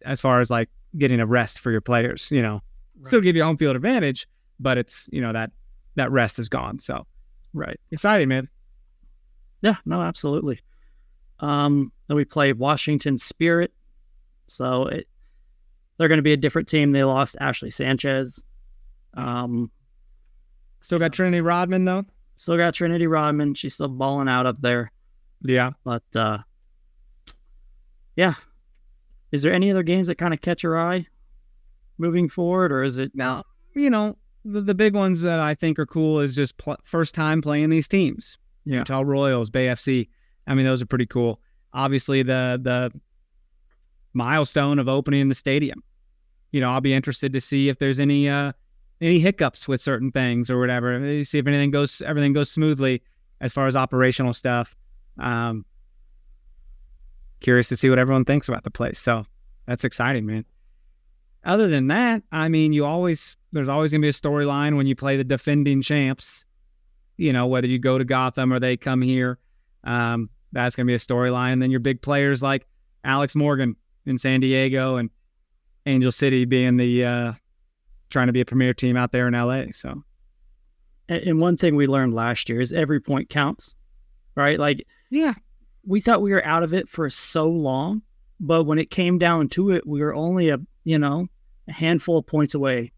as far as like getting a rest for your players, you know. Right. Still give you home field advantage, but it's, you know, that rest is gone. So exciting, man. Yeah, no, absolutely. Then we play Washington Spirit. So they're going to be a different team. They lost Ashley Sanchez. Still got Trinity Rodman, though. Still got Trinity Rodman. She's still balling out up there. Yeah. But, yeah. Is there any other games that kind of catch your eye moving forward, or is it now? You know, the big ones that I think are cool is just first time playing these teams. Yeah. Utah Royals, Bay FC. I mean, those are pretty cool. Obviously, the milestone of opening the stadium. You know, I'll be interested to see if there's any hiccups with certain things or whatever. See if everything goes smoothly as far as operational stuff. Curious to see what everyone thinks about the place. So that's exciting, man. Other than that, I mean, there's always going to be a storyline when you play the defending champs. You know, whether you go to Gotham or they come here, that's going to be a storyline. And then your big players like Alex Morgan in San Diego and Angel City being the trying to be a premier team out there in LA. So, and one thing we learned last year is every point counts, right? Like, yeah, we thought we were out of it for so long, but when it came down to it, we were only a handful of points away,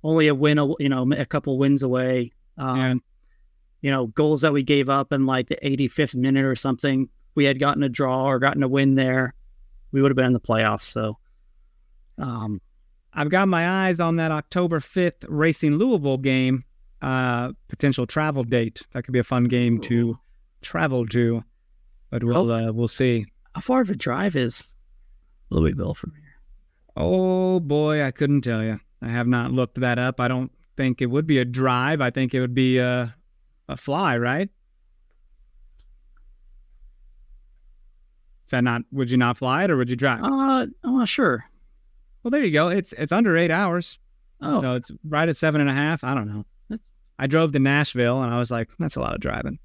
only a couple wins away. Goals that we gave up in like the 85th minute or something. If we had gotten a draw or gotten a win there, we would have been in the playoffs. So, I've got my eyes on that October 5th Racing Louisville game, potential travel date. That could be a fun game to travel to, but we'll see. How far of a drive is Louisville from here? Oh boy, I couldn't tell you. I have not looked that up. I don't think it would be a drive. I think it would be a fly, right? Is that not? Would you not fly it or would you drive? Sure. Well, there you go. It's under 8 hours. Oh, so it's right at 7.5. I don't know. I drove to Nashville and I was like, that's a lot of driving.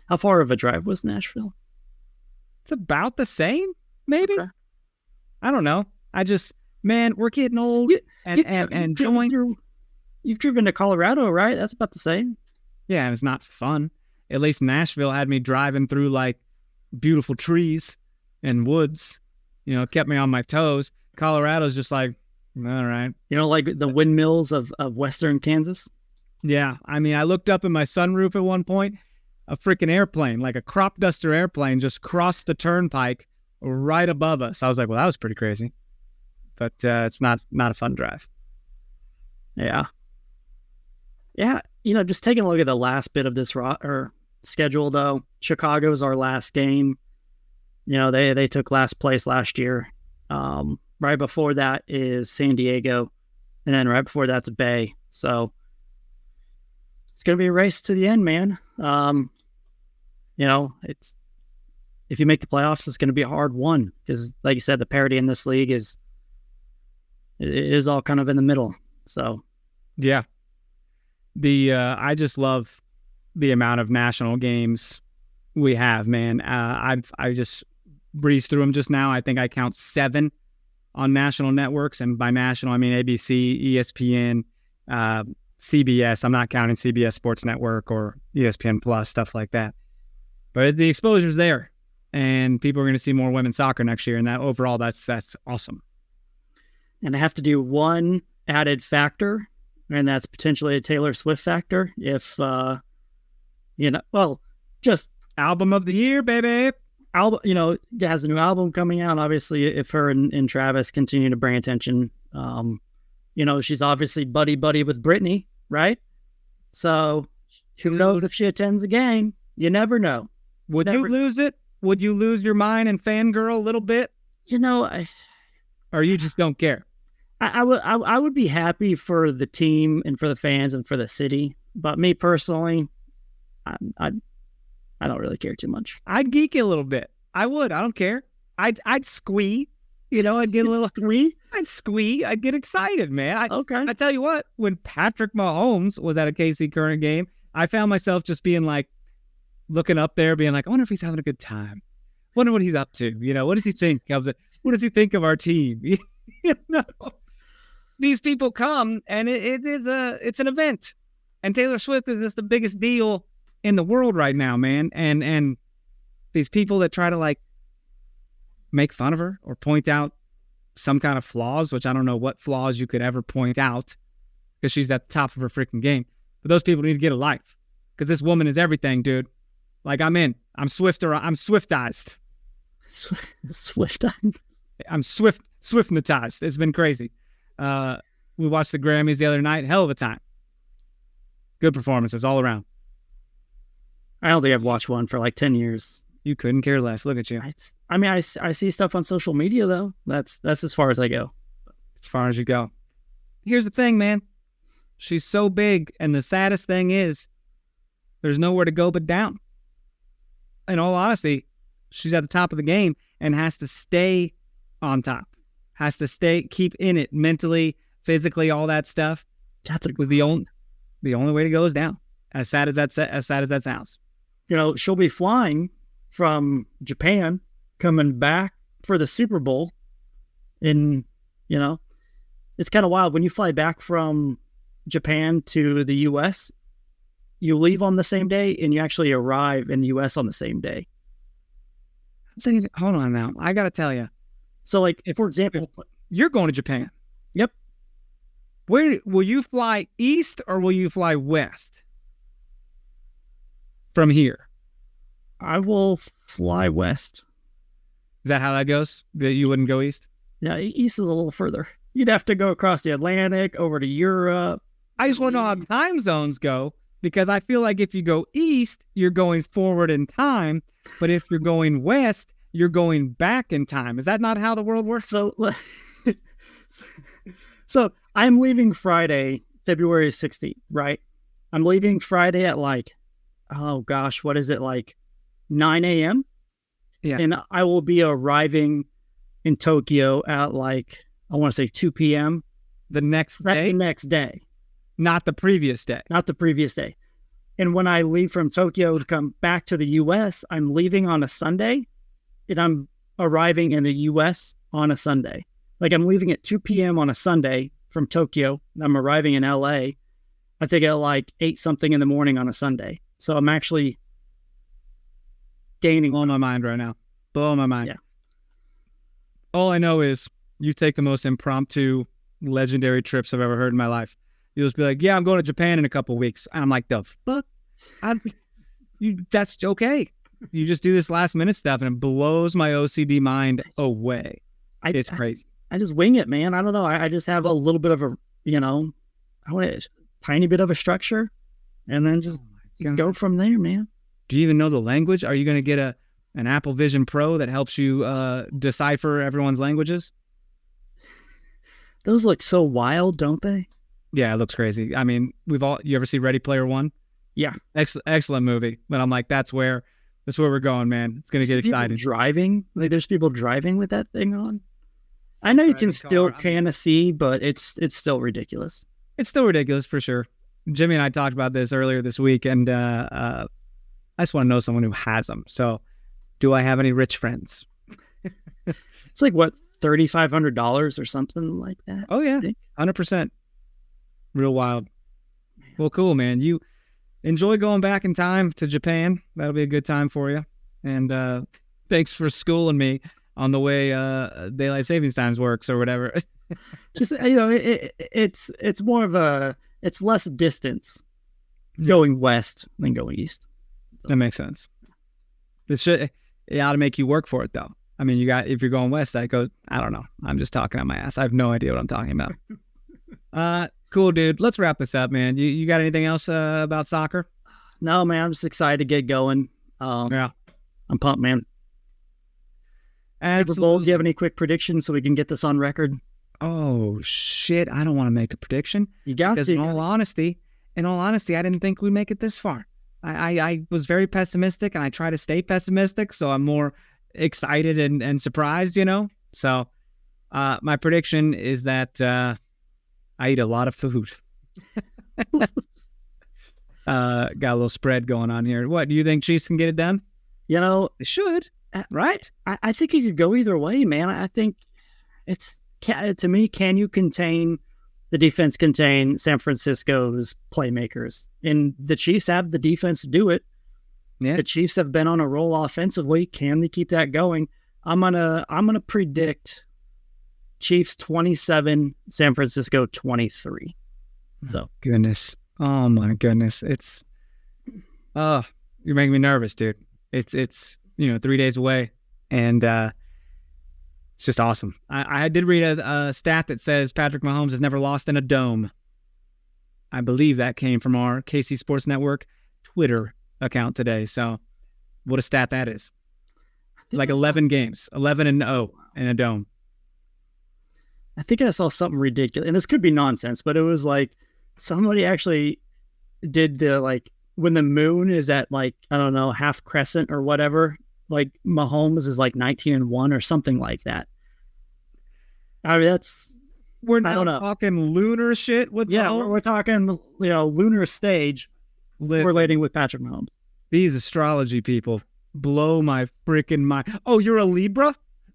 How far of a drive was Nashville? It's about the same, maybe. Okay. I don't know. We're getting old and joints. You've driven to Colorado, right? That's about the same. Yeah, and it's not fun. At least Nashville had me driving through like beautiful trees and woods. You know, kept me on my toes. Colorado's just like, all right. You know, like the windmills of Western Kansas? Yeah, I mean, I looked up in my sunroof at one point. A freaking airplane, like a crop duster airplane, just crossed the turnpike right above us. I was like, well, that was pretty crazy. But it's not a fun drive. Yeah. Yeah, just taking a look at the last bit of this schedule, though. Chicago's our last game. They took last place last year. Right before that is San Diego, and then right before that's Bay. So it's going to be a race to the end, man. It's if you make the playoffs, it's going to be a hard one because, like you said, the parity in this league is all kind of in the middle. So, yeah, I just love the amount of national games we have, man. I just breezed through them just now. I think I count 7 on national networks, and by national I mean ABC, ESPN, CBS. I'm not counting CBS Sports Network or ESPN Plus, stuff like that. But the exposure's there, and people are going to see more women's soccer next year, and that overall, that's awesome. And I have to do one added factor, and that's potentially a Taylor Swift factor. If just album of the year, baby. Album, has a new album coming out. Obviously, if her and Travis continue to bring attention, she's obviously buddy with Britney, right? So who knows if she attends a game? You never know. Would you lose it? Would you lose your mind and fangirl a little bit? Or you just don't care? I would be happy for the team and for the fans and for the city, but me personally, I don't really care too much. I'd geek a little bit. I would. I don't care. I'd squee. I'd get a little squee. I'd squee. I'd get excited, man. Okay. I tell you what, when Patrick Mahomes was at a KC Current game, I found myself just being like, looking up there, being like, I wonder if he's having a good time. Wonder what he's up to. What does he think of it? What does he think of our team? These people come, and it's an event, and Taylor Swift is just the biggest deal in the world right now, man. And these people that try to like make fun of her or point out some kind of flaws, which I don't know what flaws you could ever point out because she's at the top of her freaking game. But those people need to get a life because this woman is everything, dude. Like I'm Swiftized. Swiftized. I'm Swiftnatized. It's been crazy. We watched the Grammys the other night. Hell of a time. Good performances all around. I don't think I've watched one for like 10 years. You couldn't care less. Look at you. I see stuff on social media, though. That's as far as I go. As far as you go. Here's the thing, man. She's so big, and the saddest thing is there's nowhere to go but down. In all honesty, she's at the top of the game and has to stay on top. Has to keep in it mentally, physically, all that stuff. The only way to go is down. As sad as that sounds. She'll be flying from Japan, coming back for the Super Bowl. And, it's kind of wild. When you fly back from Japan to the U.S., you leave on the same day and you actually arrive in the U.S. on the same day. Hold on now. I got to tell you. So, like, if, for example, you're going to Japan. Yep. Where will you fly east or will you fly west from here? I will fly west. Is that how that goes? That you wouldn't go east? Yeah, east is a little further. You'd have to go across the Atlantic, over to Europe. I just want to know how time zones go, because I feel like if you go east, you're going forward in time, but if you're going west, you're going back in time. Is that not how the world works? So I'm leaving Friday, February 16th, right? I'm leaving Friday at like, what is it, like 9 a.m.? Yeah. And I will be arriving in Tokyo at like, I want to say 2 p.m. The next day? The next day. Not the previous day. Not the previous day. And when I leave from Tokyo to come back to the U.S., I'm leaving on a Sunday, and I'm arriving in the U.S. on a Sunday. Like, I'm leaving at 2 p.m. on a Sunday from Tokyo, and I'm arriving in L.A., I think at like 8-something in the morning on a Sunday. So I'm actually gaining. Blowing my mind right now. Blowing my mind. Yeah. All I know is you take the most impromptu, legendary trips I've ever heard in my life. You'll just be like, yeah, I'm going to Japan in a couple of weeks. And I'm like, the fuck? That's okay. You just do this last minute stuff and it blows my OCD mind away. It's crazy. I just wing it, man. I don't know. I just have a little bit of a, I want a tiny bit of a structure and then just go from there, man. Do you even know the language? Are you going to get an Apple Vision Pro that helps you decipher everyone's languages? Those look so wild, don't they? Yeah, it looks crazy. I mean, you ever see Ready Player One? Yeah. Excellent movie. But I'm like, that's where we're going, man. It's going to get exciting. Driving? Like, there's people driving with that thing on? I know you can still kind of see, but it's still ridiculous. It's still ridiculous for sure. Jimmy and I talked about this earlier this week, and I just want to know someone who has them. So, do I have any rich friends? It's like, what, $3,500 or something like that? Oh, yeah. 100%. Real wild. Well, cool, man. You enjoy going back in time to Japan. That'll be a good time for you. And thanks for schooling me on the way daylight savings times works or whatever. Just, it's more of it's less distance going west than going east. That makes sense. It ought to make you work for it, though. I mean, if you're going west, I don't know. I'm just talking on my ass. I have no idea what I'm talking about. Cool, dude. Let's wrap this up, man. You got anything else about soccer? No, man. I'm just excited to get going. Yeah. I'm pumped, man. Super Bowl, do you have any quick predictions so we can get this on record? Oh, shit. I don't want to make a prediction. You got to. Because in all honesty, I didn't think we'd make it this far. I was very pessimistic, and I try to stay pessimistic, so I'm more excited and surprised, So my prediction is that I eat a lot of food. Got a little spread going on here. What, do you think Chiefs can get it done? They should, right? I think it could go either way, man. I think to me, can you contain the defense contain San Francisco's playmakers? And the Chiefs have the defense to do it. Yeah. The Chiefs have been on a roll offensively. Can they keep that going? I'm gonna predict Chiefs 27, San Francisco 23. So goodness. Oh my goodness. It's you're making me nervous, dude. It's 3 days away, and it's just awesome. I did read a stat that says Patrick Mahomes has never lost in a dome. I believe that came from our KC Sports Network Twitter account today. So what a stat that is. Like 11 games, 11-0 in a dome. I think I saw something ridiculous, and this could be nonsense, but it was like somebody actually did when the moon is at half crescent or whatever, like Mahomes is like 19-1 or something like that. I mean, we're not talking lunar shit with Mahomes. We're talking lunar stage. Relating with Patrick Mahomes. These astrology people blow my freaking mind. Oh, you're a Libra?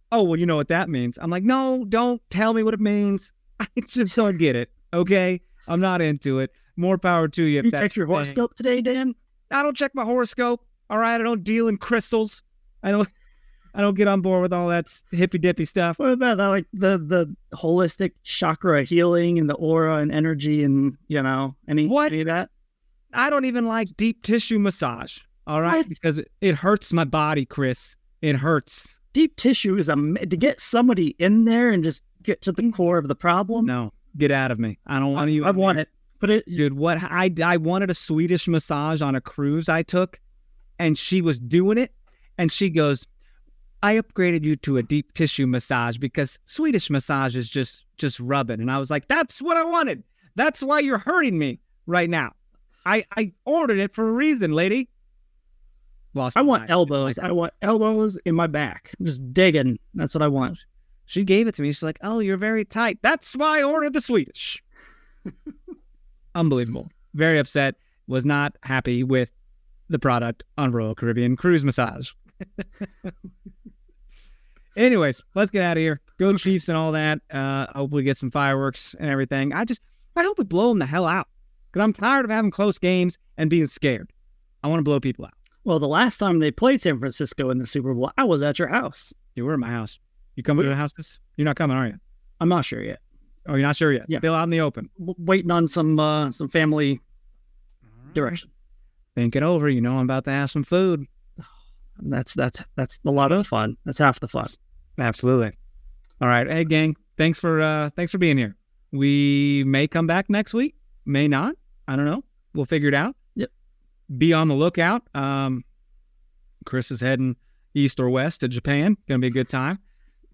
Oh, well, you know what that means. I'm like, no, don't tell me what it means. I just don't get it. Okay? I'm not into it. More power to you. You checked your horoscope today, Dan? I don't check my horoscope. All right? I don't deal in crystals. I don't get on board with all that hippy dippy stuff. What about that? Like the holistic chakra healing and the aura and energy and any of that? I don't even like deep tissue massage. All right, because it hurts my body, Chris. It hurts. Deep tissue is to get somebody in there and just get to the core of the problem. No, get out of me. I don't want you. I want it, but dude. What I wanted a Swedish massage on a cruise I took, and she was doing it, and she goes, "I upgraded you to a deep tissue massage because Swedish massage is just rubbing." And I was like, "That's what I wanted. That's why you're hurting me right now. I ordered it for a reason, lady." I want elbows. I want elbows in my back. Just digging. That's what I want. She gave it to me. She's like, "Oh, you're very tight. That's why I ordered the Swedish." Unbelievable. Very upset. Was not happy with the product on Royal Caribbean Cruise Massage. Anyways, let's get out of here. Go Chiefs and all that. Hopefully get some fireworks and everything. I hope we blow them the hell out because I'm tired of having close games and being scared. I want to blow people out. Well, the last time they played San Francisco in the Super Bowl, I was at your house. You were at my house. You coming to the house? You're not coming, are you? I'm not sure yet. Oh, you're not sure yet? Yeah. Still out in the open. Waiting on some family direction. Think it over. You know I'm about to have some food. That's a lot of fun. That's half the fun. Absolutely. All right. Hey, gang. Thanks for being here. We may come back next week. May not. I don't know. We'll figure it out. Yep. Be on the lookout. Chris is heading east or west to Japan. Gonna be a good time.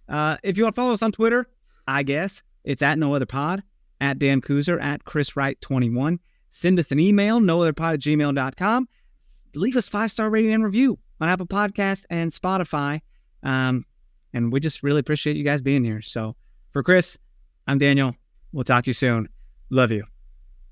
If you want to follow us on Twitter, I guess it's at NoOtherPod, at Dan Kooser, at Chris Wright 21. Send us an email, nootherpod@gmail.com. Leave us 5-star rating and review on Apple Podcasts and Spotify. And we just really appreciate you guys being here. So for Chris, I'm Daniel. We'll talk to you soon. Love you.